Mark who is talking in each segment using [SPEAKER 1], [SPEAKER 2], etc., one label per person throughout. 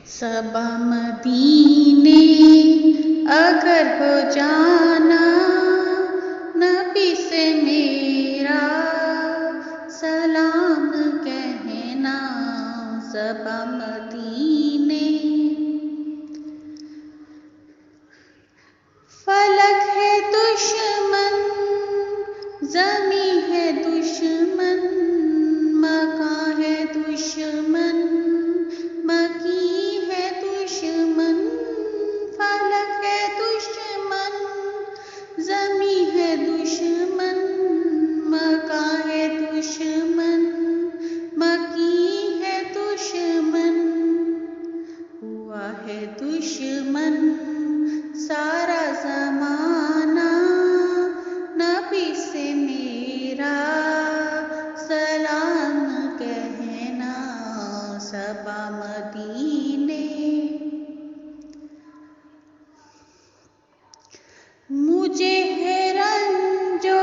[SPEAKER 1] सबा मदीने अगर हो जाना, नबी से मेरा सलाम कहना। सबा मदीने फलक है दुश्मन, ज़मी है दुश्मन, मकां है दुश्मन, मकी है दुश्मन। फलक है दुश्मन, ज़मी है दुश्मन, मकां है दुश्मन, मकी है दुश्मन। हुआ है दुश्मन सारा ज़माना, नबी से मेरा सलाम कहना। सबा मदीने मुझे है रंजो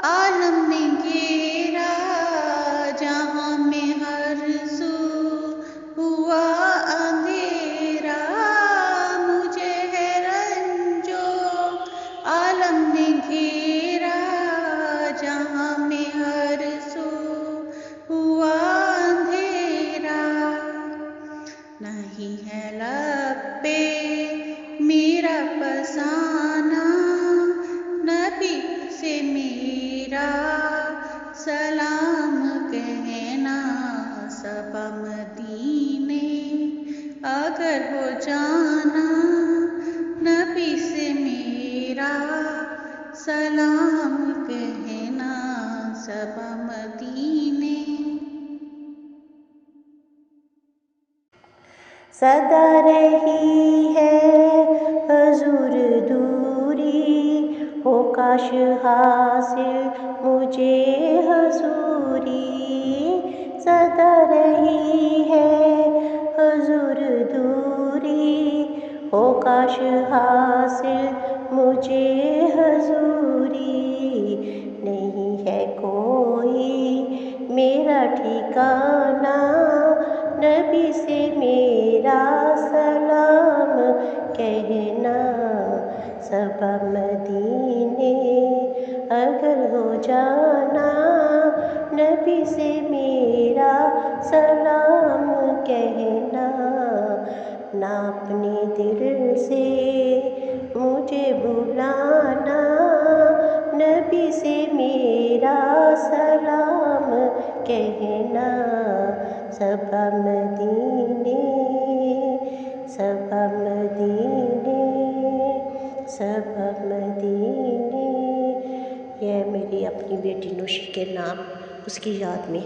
[SPEAKER 1] आलम ने घेरा, जहाँ में हर सू हुआ अंधेरा। मुझे है रंजो आलम ने घेरा, जहाँ में हर सू हुआ अंधेरा। नहीं है लब पे मेरा फसाना, नबी से मेरा सलाम कहना। सबा मदीने अगर हो जाना, नबी से मेरा सलाम कहना। सबा मदीने
[SPEAKER 2] सदा रही है हजूर दूरी, हो काश हासिल मुझे हजूरी। सदा रही है हजूर दूरी, हो काश हासिल मुझे हजूरी। नहीं है कोई मेरा ठिकाना, नबी से मेरा सलाम कहना। सबा मदीने अगर हो जाना, नबी से मेरा सलाम कहना। ना अपने दिल से मुझे बुलाना, नबी से मेरा सलाम कहना। सबा मदीने, सबा मदीने, सबा मदीने। यह मेरी अपनी बेटी नौशी के नाम, उसकी याद में।